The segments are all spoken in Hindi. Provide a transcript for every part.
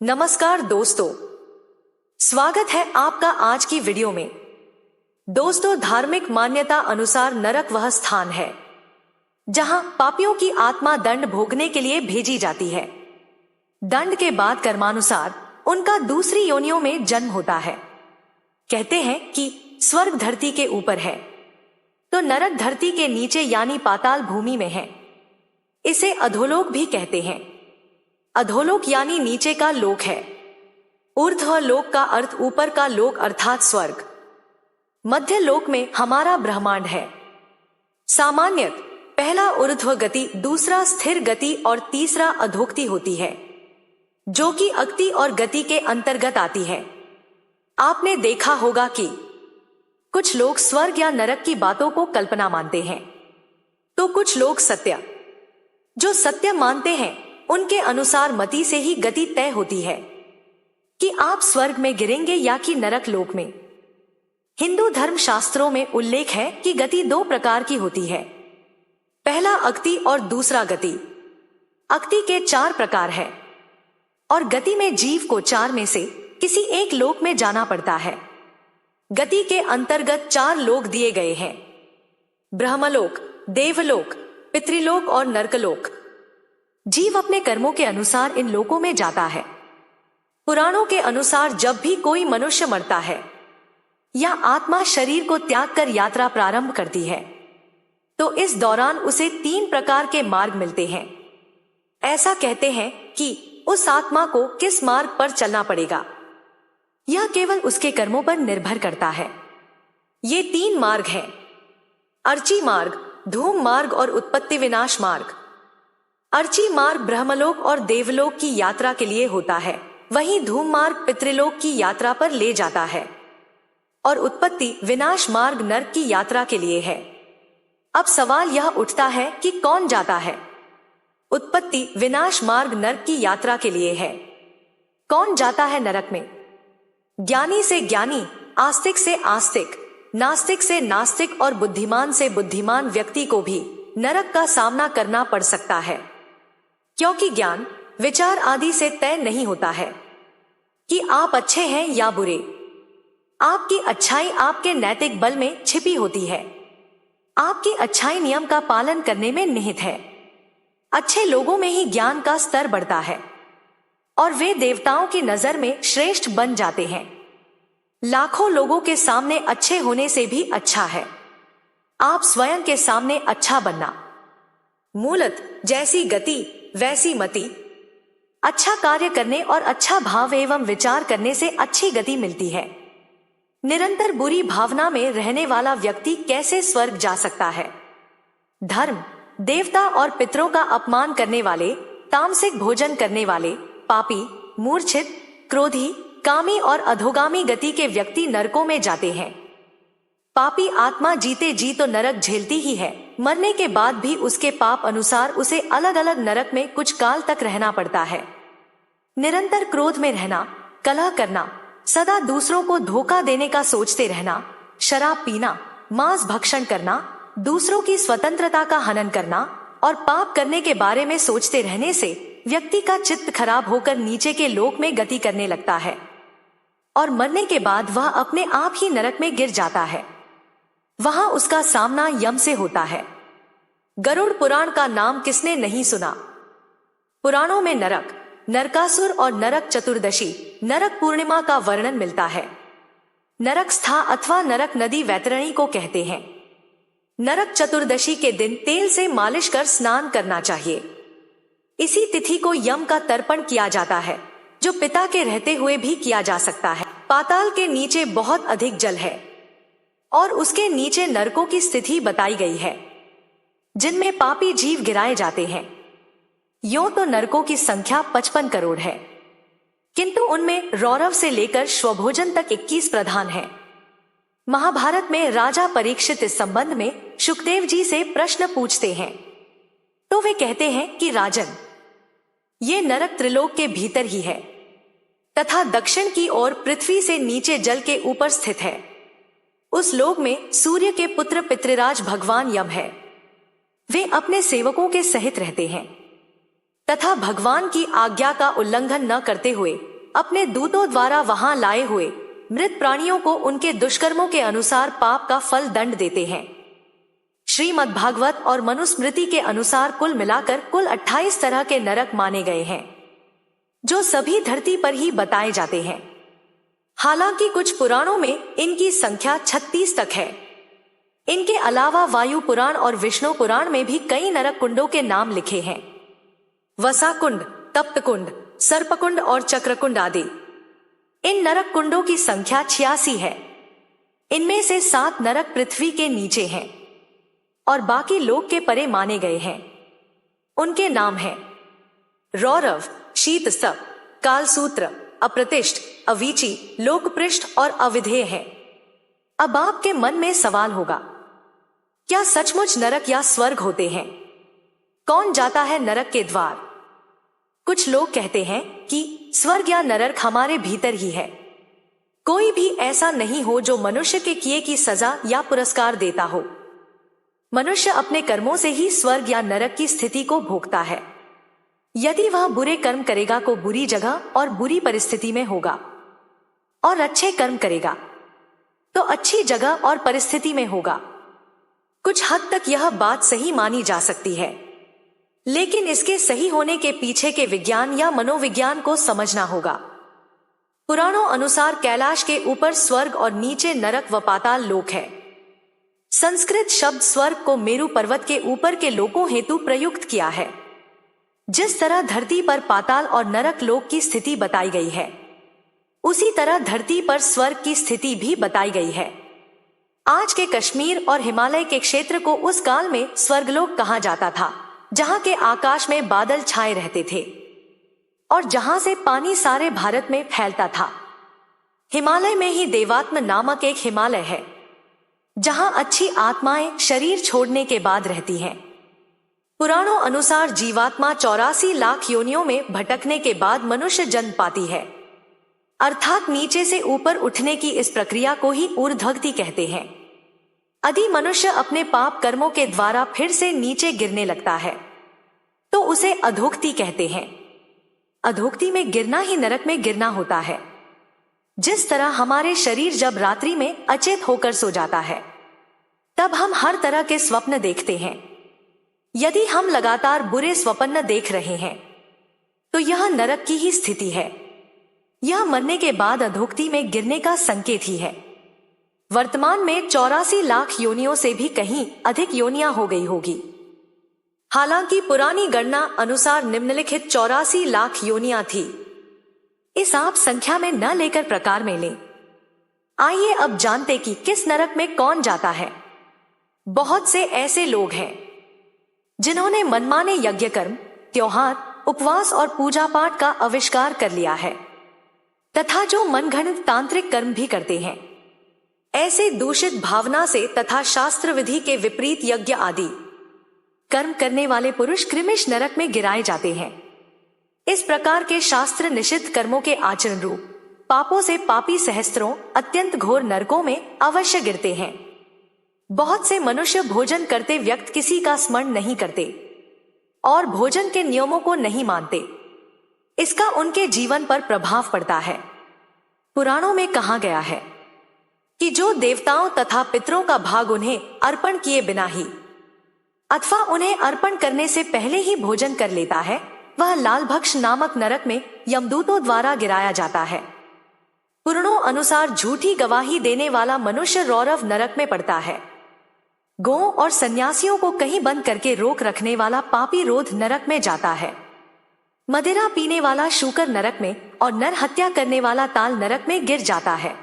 नमस्कार दोस्तों, स्वागत है आपका आज की वीडियो में। दोस्तों, धार्मिक मान्यता अनुसार नरक वह स्थान है जहां पापियों की आत्मा दंड भोगने के लिए भेजी जाती है। दंड के बाद कर्मानुसार उनका दूसरी योनियों में जन्म होता है। कहते हैं कि स्वर्ग धरती के ऊपर है तो नरक धरती के नीचे यानी पाताल भूमि में है। इसे अधोलोक भी कहते हैं। अधोलोक यानी नीचे का लोक है। ऊर्ध्व लोक का अर्थ ऊपर का लोक अर्थात स्वर्ग। मध्य लोक में हमारा ब्रह्मांड है। सामान्यत पहला ऊर्ध्व गति, दूसरा स्थिर गति और तीसरा अधोक्ति होती है, जो कि अक्ति और गति के अंतर्गत आती है। आपने देखा होगा कि कुछ लोग स्वर्ग या नरक की बातों को कल्पना मानते हैं, तो कुछ लोग सत्य, जो सत्य मानते हैं, उनके अनुसार मति से ही गति तय होती है कि आप स्वर्ग में गिरेंगे या कि नरक लोक में। हिंदू धर्म शास्त्रों में उल्लेख है कि गति दो प्रकार की होती है, पहला अक्ति और दूसरा गति। अक्ति के 4 प्रकार है और गति में जीव को 4 में से किसी एक लोक में जाना पड़ता है। गति के अंतर्गत 4 लोक दिए गए हैं: ब्रह्मलोक, देवलोक, पितृलोक और नरकलोक। जीव अपने कर्मों के अनुसार इन लोकों में जाता है। पुराणों के अनुसार जब भी कोई मनुष्य मरता है या आत्मा शरीर को त्याग कर यात्रा प्रारंभ करती है, तो इस दौरान उसे 3 प्रकार के मार्ग मिलते हैं। ऐसा कहते हैं कि उस आत्मा को किस मार्ग पर चलना पड़ेगा, यह केवल उसके कर्मों पर निर्भर करता है। ये 3 मार्ग हैं: अर्ची मार्ग, धूम मार्ग और उत्पत्ति विनाश मार्ग। अर्ची मार्ग ब्रह्मलोक और देवलोक की यात्रा के लिए होता है, वहीं धूम मार्ग पितृलोक की यात्रा पर ले जाता है और उत्पत्ति विनाश मार्ग नरक की यात्रा के लिए है। अब सवाल यह उठता है कि कौन जाता है? उत्पत्ति विनाश मार्ग नरक की यात्रा के लिए है। कौन जाता है नरक में? ज्ञानी से ज्ञानी, आस्तिक से आस्तिक, नास्तिक से नास्तिक और बुद्धिमान से बुद्धिमान व्यक्ति को भी नरक का सामना करना पड़ सकता है, क्योंकि ज्ञान विचार आदि से तय नहीं होता है कि आप अच्छे हैं या बुरे। आपकी अच्छाई आपके नैतिक बल में छिपी होती है। आपकी अच्छाई नियम का पालन करने में निहित है। अच्छे लोगों में ही ज्ञान का स्तर बढ़ता है और वे देवताओं की नजर में श्रेष्ठ बन जाते हैं। लाखों लोगों के सामने अच्छे होने से भी अच्छा है आप स्वयं के सामने अच्छा बनना। मूलत जैसी गति वैसी मति। अच्छा कार्य करने और अच्छा भाव एवं विचार करने से अच्छी गति मिलती है। निरंतर बुरी भावना में रहने वाला व्यक्ति कैसे स्वर्ग जा सकता है? धर्म, देवता और पितरों का अपमान करने वाले, तामसिक भोजन करने वाले, पापी, मूर्छित, क्रोधी, कामी और अधोगामी गति के व्यक्ति नरकों में जाते हैं। पापी आत्मा जीते जी तो नरक झेलती ही है, मरने के बाद भी उसके पाप अनुसार उसे अलग अलग नरक में कुछ काल तक रहना पड़ता है। निरंतर क्रोध में रहना, कलह करना, सदा दूसरों को धोखा देने का सोचते रहना, शराब पीना, मांस भक्षण करना, दूसरों की स्वतंत्रता का हनन करना और पाप करने के बारे में सोचते रहने से व्यक्ति का चित्त खराब होकर नीचे के लोक में गति करने लगता है और मरने के बाद वह अपने आप ही नरक में गिर जाता है। वहां उसका सामना यम से होता है। गरुड़ पुराण का नाम किसने नहीं सुना? पुराणों में नरक, नरकासुर और नरक चतुर्दशी, नरक पूर्णिमा का वर्णन मिलता है। नरक स्था अथवा नरक नदी वैतरणी को कहते हैं। नरक चतुर्दशी के दिन तेल से मालिश कर स्नान करना चाहिए। इसी तिथि को यम का तर्पण किया जाता है, जो पिता के रहते हुए भी किया जा सकता है। पाताल के नीचे बहुत अधिक जल है और उसके नीचे नरकों की स्थिति बताई गई है, जिनमें पापी जीव गिराए जाते हैं। यूं तो नरकों की संख्या 55 करोड़ है, किंतु उनमें रौरव से लेकर श्वभोजन तक 21 प्रधान हैं। महाभारत में राजा परीक्षित इस संबंध में शुकदेव जी से प्रश्न पूछते हैं, तो वे कहते हैं कि राजन, ये नरक त्रिलोक के भीतर ही है तथा दक्षिण की ओर पृथ्वी से नीचे जल के ऊपर स्थित है। उस लोक में सूर्य के पुत्र पितृराज भगवान यम है। वे अपने सेवकों के सहित रहते हैं तथा भगवान की आज्ञा का उल्लंघन न करते हुए अपने दूतों द्वारा वहां लाए हुए मृत प्राणियों को उनके दुष्कर्मों के अनुसार पाप का फल दंड देते हैं। श्रीमद् भागवत और मनुस्मृति के अनुसार कुल मिलाकर कुल 28 तरह के नरक माने गए हैं, जो सभी धरती पर ही बताए जाते हैं। हालांकि कुछ पुराणों में इनकी संख्या 36 तक है। इनके अलावा वायु पुराण और विष्णु पुराण में भी कई नरक कुंडों के नाम लिखे हैं। वसाकुंड, तप्तकुंड, सर्पकुंड और चक्रकुंड आदि। इन नरक कुंडों की संख्या 86 है। इनमें से 7 नरक पृथ्वी के नीचे हैं और बाकी लोक के परे माने गए हैं। उनके नाम हैं रौरव, शीतस्तप, कालसूत्र, अप्रतिष्ठ, अवीची, लोकपृष्ठ और अविधेय है। अब आपके मन में सवाल होगा, क्या सचमुच नरक या स्वर्ग होते हैं? कौन जाता है नरक के द्वार? कुछ लोग कहते हैं कि स्वर्ग या नरक हमारे भीतर ही है। कोई भी ऐसा नहीं हो जो मनुष्य के किए की सजा या पुरस्कार देता हो। मनुष्य अपने कर्मों से ही स्वर्ग या नरक की स्थिति को भोगता है। यदि वह बुरे कर्म करेगा तो बुरी जगह और बुरी परिस्थिति में होगा, और अच्छे कर्म करेगा तो अच्छी जगह और परिस्थिति में होगा। कुछ हद तक यह बात सही मानी जा सकती है, लेकिन इसके सही होने के पीछे के विज्ञान या मनोविज्ञान को समझना होगा। पुराणों अनुसार कैलाश के ऊपर स्वर्ग और नीचे नरक व पाताल लोक है। संस्कृत शब्द स्वर्ग को मेरु पर्वत के ऊपर के लोकों हेतु प्रयुक्त किया है। जिस तरह धरती पर पाताल और नरक लोक की स्थिति बताई गई है, उसी तरह धरती पर स्वर्ग की स्थिति भी बताई गई है। आज के कश्मीर और हिमालय के क्षेत्र को उस काल में स्वर्गलोक कहा जाता था, जहां के आकाश में बादल छाए रहते थे और जहां से पानी सारे भारत में फैलता था। हिमालय में ही देवात्म नामक एक हिमालय है, जहां अच्छी आत्माएं शरीर छोड़ने के बाद रहती हैं। पुराणों अनुसार जीवात्मा 84 लाख योनियों में भटकने के बाद मनुष्य जन्म पाती है, अर्थात नीचे से ऊपर उठने की इस प्रक्रिया को ही ऊर्ध्वगति कहते हैं। यदि मनुष्य अपने पाप कर्मों के द्वारा फिर से नीचे गिरने लगता है तो उसे अधोगति कहते हैं। अधोगति में गिरना ही नरक में गिरना होता है। जिस तरह हमारे शरीर जब रात्रि में अचेत होकर सो जाता है, तब हम हर तरह के स्वप्न देखते हैं। यदि हम लगातार बुरे स्वप्न देख रहे हैं तो यह नरक की ही स्थिति है। यह मरने के बाद अधोगति में गिरने का संकेत ही है। वर्तमान में 84 लाख योनियों से भी कहीं अधिक योनियां हो गई होगी। हालांकि पुरानी गणना अनुसार निम्नलिखित 84 लाख योनियां थी। इस आप संख्या में न लेकर प्रकार में लें। आइए अब जानते कि किस नरक में कौन जाता है। बहुत से ऐसे लोग हैं जिन्होंने मनमाने यज्ञ कर्म, त्योहार, उपवास और पूजा पाठ का आविष्कार कर लिया है, तथा जो मनगढ़ंत तांत्रिक कर्म भी करते हैं। ऐसे दूषित भावना से तथा शास्त्र विधि के विपरीत यज्ञ आदि कर्म करने वाले पुरुष कृमिश नरक में गिराए जाते हैं। इस प्रकार के शास्त्र निषिद्ध कर्मों के आचरण रूप पापों से पापी सहस्त्रों अत्यंत घोर नरकों में अवश्य गिरते हैं। बहुत से मनुष्य भोजन करते व्यक्त किसी का स्मरण नहीं करते और भोजन के नियमों को नहीं मानते। इसका उनके जीवन पर प्रभाव पड़ता है। पुराणों में कहा गया है कि जो देवताओं तथा पितरों का भाग उन्हें अर्पण किए बिना ही अथवा उन्हें अर्पण करने से पहले ही भोजन कर लेता है, वह लालभक्ष नामक नरक में यमदूतों द्वारा गिराया जाता है। पुराणों अनुसार झूठी गवाही देने वाला मनुष्य रौरव नरक में पड़ता है। गौओं और सन्यासियों को कहीं बंद करके रोक रखने वाला पापी रोध नरक में जाता है। मदिरा पीने वाला शूकर नरक में और नर हत्या करने वाला ताल नरक में गिर जाता है।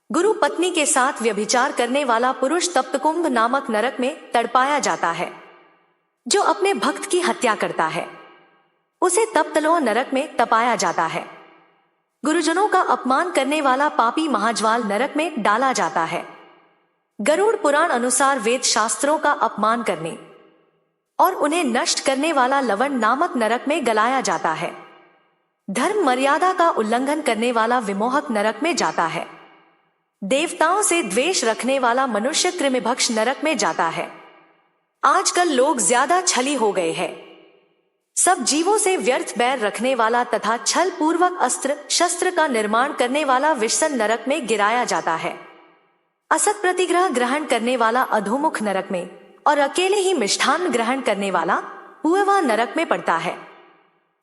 गुरु पत्नी के साथ व्यभिचार करने वाला पुरुष तप्तकुंभ नामक नरक में तड़पाया जाता है। जो अपने भक्त की हत्या करता है उसे तप्तलोह नरक में तपाया जाता है। गुरुजनों का अपमान करने वाला पापी महाज्वाल नरक में डाला जाता है। गरुड़ पुराण अनुसार वेद शास्त्रों का अपमान करने और उन्हें नष्ट करने वाला लवण नामक नरक में गलाया जाता है। धर्म मर्यादा का उल्लंघन करने वाला विमोहक नरक में जाता है। देवताओं से द्वेष रखने वाला मनुष्य कृमिभक्ष नरक में जाता है। आजकल लोग ज्यादा छली हो गए हैं। सब जीवों से व्यर्थ बैर रखने वाला तथा छल पूर्वक अस्त्र शस्त्र का निर्माण करने वाला विषसन नरक में गिराया जाता है। असत प्रतिग्रह ग्रहण करने वाला अधोमुख नरक में और अकेले ही मिष्ठान्न ग्रहण करने वाला पुएवा नरक में पड़ता है।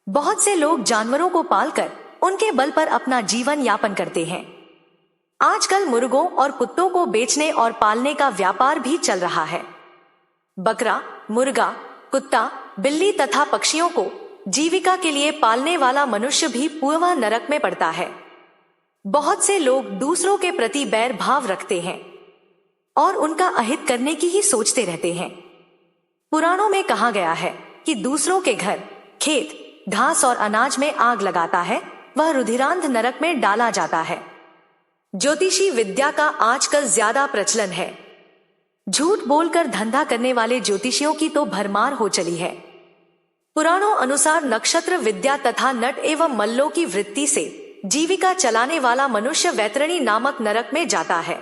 बहुत से लोग जानवरों को पालकर उनके बल पर अपना जीवन यापन करते हैं। आजकल मुर्गों और कुत्तों को बेचने और पालने का व्यापार भी चल रहा है। बकरा, मुर्गा, कुत्ता, बिल्ली तथा पक्षियों को जीविका के लिए पालने वाला मनुष्य भी पुएवा नरक में पड़ता है। बहुत से लोग दूसरों के प्रति बैर भाव रखते हैं और उनका अहित करने की ही सोचते रहते हैं। पुराणों में कहा गया है कि दूसरों के घर, खेत, घास और अनाज में आग लगाता है वह रुधिरांध नरक में डाला जाता है। ज्योतिषी विद्या का आजकल ज्यादा प्रचलन है। झूठ बोलकर धंधा करने वाले ज्योतिषियों की तो भरमार हो चली है। पुराणों अनुसार नक्षत्र विद्या तथा नट एवं मल्लों की वृत्ति से जीविका चलाने वाला मनुष्य वैतरणी नामक नरक में जाता है।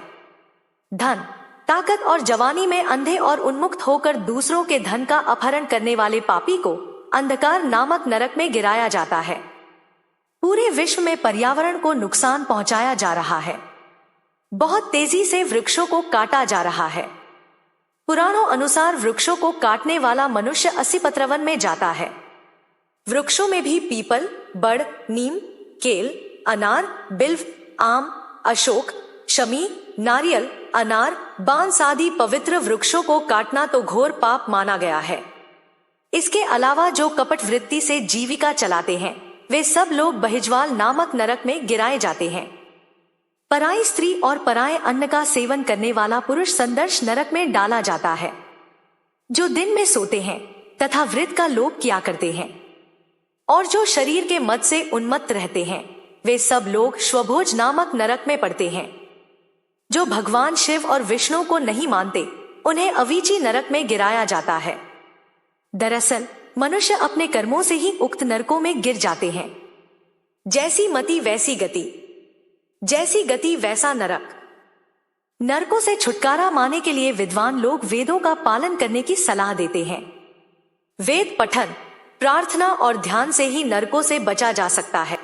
धन, ताकत और जवानी में अंधे और उन्मुक्त होकर दूसरों के धन का अपहरण करने वाले पापी को अंधकार नामक नरक में गिराया जाता है। पूरे विश्व में पर्यावरण को नुकसान पहुंचाया जा रहा है। बहुत तेजी से वृक्षों को काटा जा रहा है। पुराणों अनुसार वृक्षों को काटने वाला मनुष्य असिपत्रवन में जाता है। वृक्षों में भी पीपल, बड़, नीम, केल, अनार, बिल्व, आम, अशोक, शमी, नारियल, अनार, बांस आदि पवित्र वृक्षों को काटना तो घोर पाप माना गया है। इसके अलावा जो कपट वृत्ति से जीविका चलाते हैं वे सब लोग बहिज्वाल नामक नरक में गिराए जाते हैं। पराई स्त्री और पराये अन्न का सेवन करने वाला पुरुष संदर्श नरक में डाला जाता है। जो दिन में सोते हैं तथा वृत्त का लोभ किया करते हैं और जो शरीर के मद से उन्मत्त रहते हैं वे सब लोग श्वभोज नामक नरक में पड़ते हैं। जो भगवान शिव और विष्णु को नहीं मानते उन्हें अवीची नरक में गिराया जाता है। दरअसल मनुष्य अपने कर्मों से ही उक्त नरकों में गिर जाते हैं। जैसी मति वैसी गति, जैसी गति वैसा नरक। नरकों से छुटकारा पाने के लिए विद्वान लोग वेदों का पालन करने की सलाह देते हैं। वेद पठन, प्रार्थना और ध्यान से ही नरकों से बचा जा सकता है।